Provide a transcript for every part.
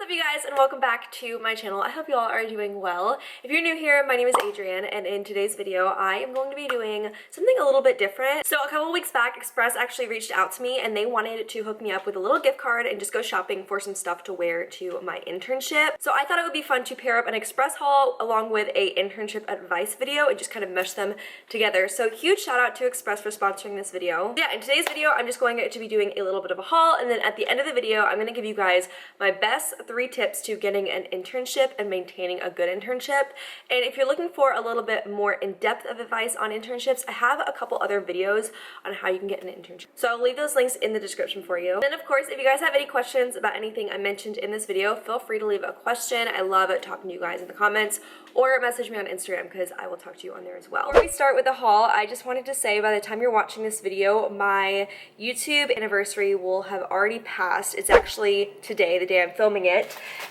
What's up, you guys, and welcome back to my channel. I hope you all are doing well. If you're new here, my name is Adrienne, and in today's video I am going to be doing something a little bit different. So a couple weeks back, Express actually reached out to me and they wanted to hook me up with a little gift card and just go shopping for some stuff to wear to my internship. So I thought it would be fun to pair up an Express haul along with a internship advice video and just kind of mesh them together. So huge shout out to Express for sponsoring this video. Yeah, in today's video I'm just going to be doing a little bit of a haul, and then at the end of the video I'm going to give you guys my best 3 tips to getting an internship and maintaining a good internship. And if you're looking for a little bit more in-depth of advice on internships, I have a couple other videos on how you can get an internship. So I'll leave those links in the description for you. Then of course, if you guys have any questions about anything I mentioned in this video, feel free to leave a question. I love talking to you guys in the comments, or message me on Instagram because I will talk to you on there as well. Before we start with the haul, I just wanted to say by the time you're watching this video, my YouTube anniversary will have already passed. It's actually today, the day I'm filming it,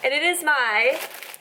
and it is my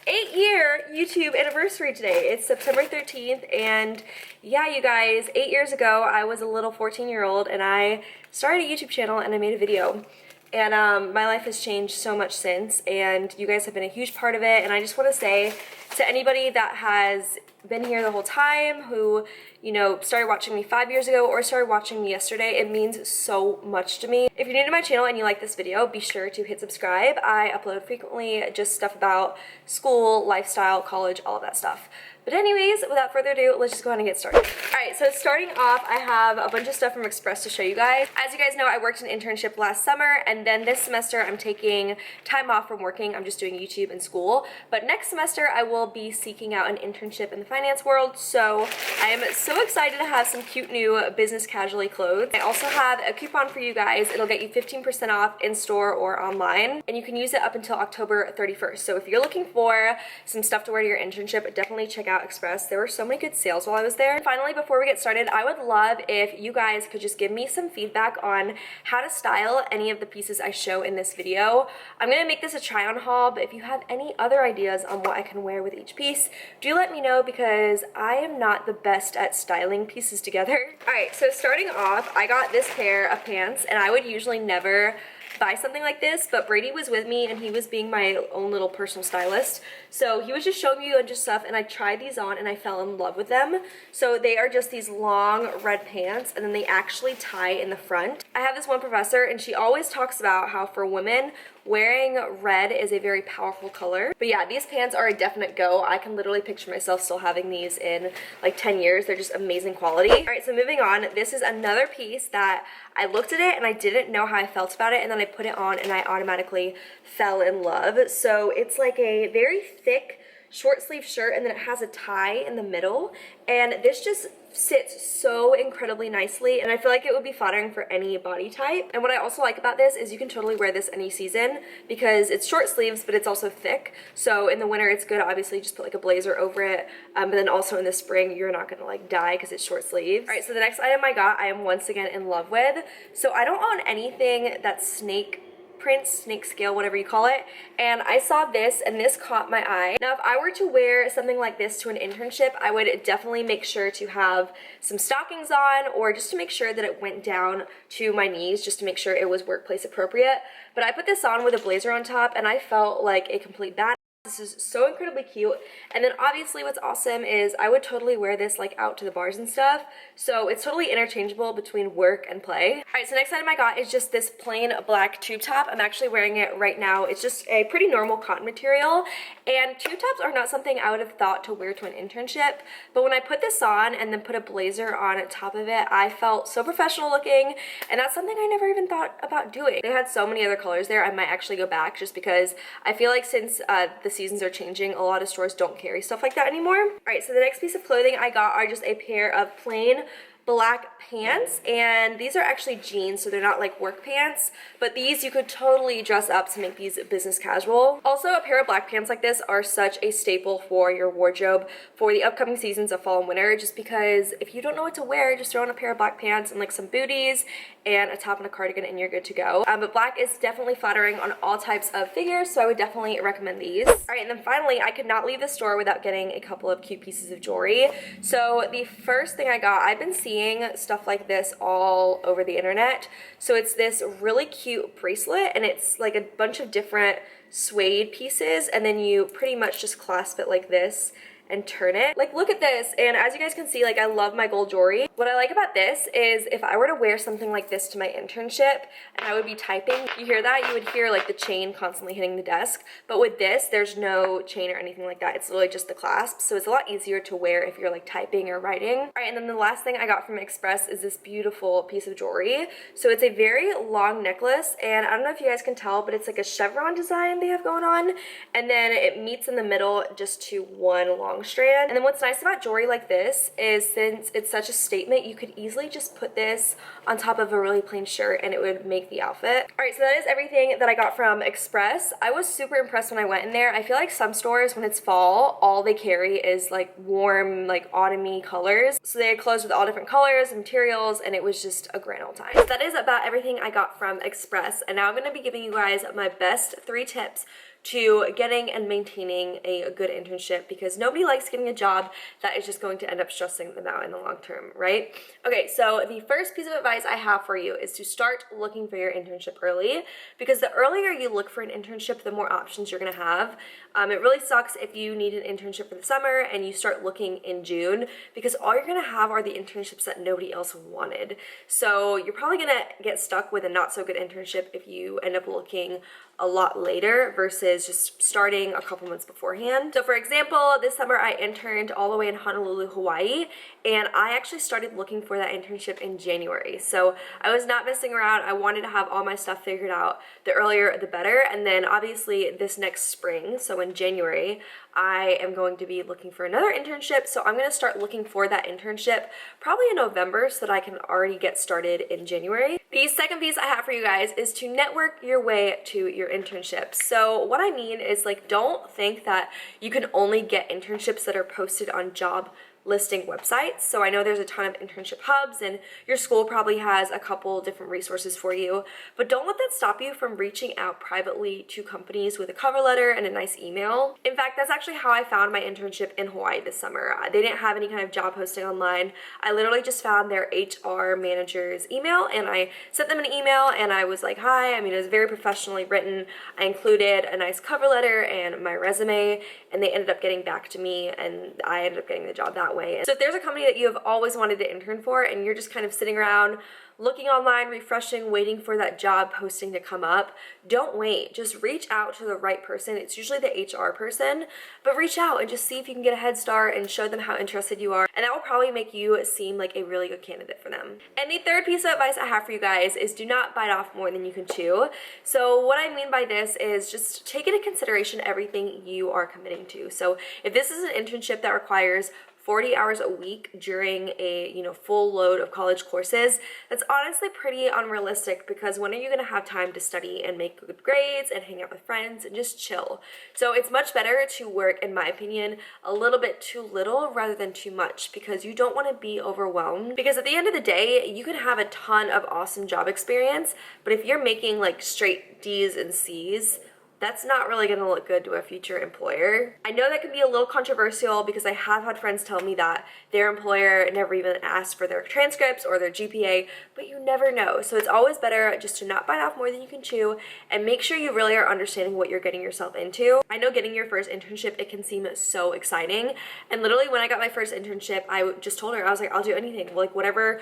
8-year YouTube anniversary today. It's September 13th, and yeah, you guys, 8 years ago, I was a little 14-year-old, and I started a YouTube channel and I made a video. And my life has changed so much since, and you guys have been a huge part of it. And I just want to say to anybody that has been here the whole time, who, you know, started watching me 5 years ago or started watching me yesterday, it means so much to me. If you're new to my channel and you like this video, be sure to hit subscribe. I upload frequently just stuff about school, lifestyle, college, all of that stuff. But anyways, without further ado, let's just go ahead and get started. Alright, so starting off, I have a bunch of stuff from Express to show you guys. As you guys know, I worked an internship last summer, and then this semester I'm taking time off from working. I'm just doing YouTube and school. But next semester, I will be seeking out an internship in the finance world, so I am so excited to have some cute new business casually clothes. I also have a coupon for you guys. It'll get you 15% off in-store or online, and you can use it up until October 31st. So if you're looking for some stuff to wear to your internship, definitely check out Express. There were so many good sales while I was there. Finally, before we get started, I would love if you guys could just give me some feedback on how to style any of the pieces I show in this video. I'm gonna make this a try-on haul, but if you have any other ideas on what I can wear with each piece, do let me know, because I am not the best at styling pieces together. Alright, so starting off, I got this pair of pants, and I would usually never buy something like this, but Brady was with me and he was being my own little personal stylist, so he was just showing me a bunch of stuff, and I tried these on and I fell in love with them. So they are just these long red pants, and then they actually tie in the front. I have this one professor and she always talks about how for women, wearing red is a very powerful color. But yeah, these pants are a definite go. I can literally picture myself still having these in like 10 years. They're just amazing quality. All right, so moving on, this is another piece that I looked at it and I didn't know how I felt about it, and then I put it on and I automatically fell in love. So it's like a very thick short sleeve shirt, and then it has a tie in the middle, and this just sits so incredibly nicely, and I feel like it would be flattering for any body type. And what I also like about this is you can totally wear this any season, because it's short sleeves but it's also thick. So in the winter it's good, obviously just put like a blazer over it, but then also in the spring you're not gonna like die because it's short sleeves. All right, so the next item I got, I am once again in love with. So I don't own anything that's snake print, snake scale, whatever you call it, and I saw this and this caught my eye. Now if I were to wear something like this to an internship, I would definitely make sure to have some stockings on, or just to make sure that it went down to my knees, just to make sure it was workplace appropriate. But I put this on with a blazer on top and I felt like a complete badass. This is so incredibly cute. And then obviously what's awesome is I would totally wear this like out to the bars and stuff. So it's totally interchangeable between work and play. All right, so next item I got is just this plain black tube top. I'm actually wearing it right now. It's just a pretty normal cotton material. And tube tops are not something I would have thought to wear to an internship. But when I put this on and then put a blazer on top of it, I felt so professional looking. And that's something I never even thought about doing. They had so many other colors there. I might actually go back, just because I feel like since the seasons are changing, a lot of stores don't carry stuff like that anymore. All right, so the next piece of clothing I got are just a pair of plain black pants, and these are actually jeans, so they're not like work pants, but these you could totally dress up to make these business casual. Also, a pair of black pants like this are such a staple for your wardrobe for the upcoming seasons of fall and winter, just because if you don't know what to wear, just throw on a pair of black pants and like some booties and a top and a cardigan and you're good to go. But black is definitely flattering on all types of figures, so I would definitely recommend these. All right, and then finally, I could not leave the store without getting a couple of cute pieces of jewelry. So the first thing I got, I've been seeing stuff like this all over the internet. So it's this really cute bracelet, and it's like a bunch of different suede pieces, and then you pretty much just clasp it like this and turn it. Like, look at this, and as you guys can see, like, I love my gold jewelry. What I like about this is if I were to wear something like this to my internship and I would be typing, you hear that? You would hear like the chain constantly hitting the desk, but with this, there's no chain or anything like that. It's literally just the clasp, so it's a lot easier to wear if you're like typing or writing. All right, and then the last thing I got from Express is this beautiful piece of jewelry. So it's a very long necklace, and I don't know if you guys can tell, but it's like a chevron design they have going on, and then it meets in the middle just to one long strand. And then what's nice about jewelry like this is since it's such a statement, you could easily just put this on top of a really plain shirt and it would make the outfit. All right, so that is everything that I got from Express. I was super impressed when I went in there. I feel like some stores, when it's fall, all they carry is like warm, like autumny colors. So they had clothes with all different colors and materials, and it was just a grand old time. So that is about everything I got from Express, and now I'm gonna be giving you guys my best 3 tips to getting and maintaining a good internship, because nobody likes getting a job that is just going to end up stressing them out in the long term, right? Okay, so the first piece of advice I have for you is to start looking for your internship early, because the earlier you look for an internship, the more options you're gonna have. It really sucks if you need an internship for the summer and you start looking in June, because all you're gonna have are the internships that nobody else wanted. So you're probably gonna get stuck with a not so good internship if you end up looking a lot later versus just starting a couple months beforehand. So for example, this summer I interned all the way in Honolulu, Hawaii, and I actually started looking for that internship in January. So I was not messing around. I wanted to have all my stuff figured out. The earlier, the better. And then obviously this next spring, so in January, I am going to be looking for another internship. So I'm gonna start looking for that internship probably in November so that I can already get started in January. The second piece I have for you guys is to network your way to your internship. So what I mean is, like, don't think that you can only get internships that are posted on job listing websites. So I know there's a ton of internship hubs and your school probably has a couple different resources for you, but don't let that stop you from reaching out privately to companies with a cover letter and a nice email. In fact, that's actually how I found my internship in Hawaii this summer. They didn't have any kind of job posting online. I literally just found their HR manager's email and I sent them an email and I was like, hi. I mean, it was very professionally written. I included a nice cover letter and my resume, and they ended up getting back to me and I ended up getting the job that way. So if there's a company that you have always wanted to intern for and you're just kind of sitting around looking online, refreshing, waiting for that job posting to come up, don't wait. Just reach out to the right person. It's usually the HR person, but reach out and just see if you can get a head start and show them how interested you are. And that will probably make you seem like a really good candidate for them. And the third piece of advice I have for you guys is do not bite off more than you can chew. So what I mean by this is just take into consideration everything you are committing to. So if this is an internship that requires 40 hours a week during a full load of college courses, that's honestly pretty unrealistic, because when are you going to have time to study and make good grades and hang out with friends and just chill? So it's much better to work, in my opinion, a little bit too little rather than too much, because you don't want to be overwhelmed. Because at the end of the day, you can have a ton of awesome job experience, but if you're making like straight D's and C's, that's not really gonna look good to a future employer. I know that can be a little controversial, because I have had friends tell me that their employer never even asked for their transcripts or their GPA, but you never know. So it's always better just to not bite off more than you can chew and make sure you really are understanding what you're getting yourself into. I know getting your first internship, it can seem so exciting. And literally when I got my first internship, I just told her, I was like, I'll do anything. Like whatever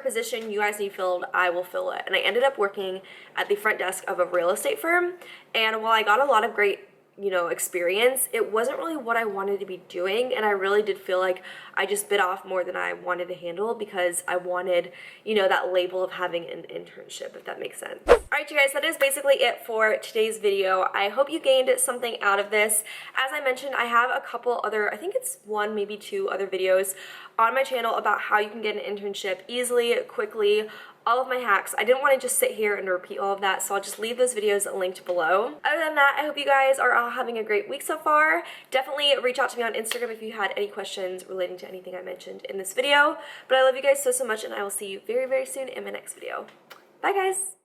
position you guys need filled, I will fill it. And I ended up working at the front desk of a real estate firm. And while I got a lot of great experience, it wasn't really what I wanted to be doing, and I really did feel like I just bit off more than I wanted to handle, because I wanted that label of having an internship, if that makes sense. Alright you guys, that is basically it for today's video. I hope you gained something out of this. As I mentioned, I have a couple other, I think it's 1, maybe 2 other videos on my channel about how you can get an internship easily, quickly, all of my hacks. I didn't want to just sit here and repeat all of that, so I'll just leave those videos linked below. Other than that, I hope you guys are all having a great week so far. Definitely reach out to me on Instagram if you had any questions relating to anything I mentioned in this video. But I love you guys so much, and I will see you very, very soon in my next video. Bye guys!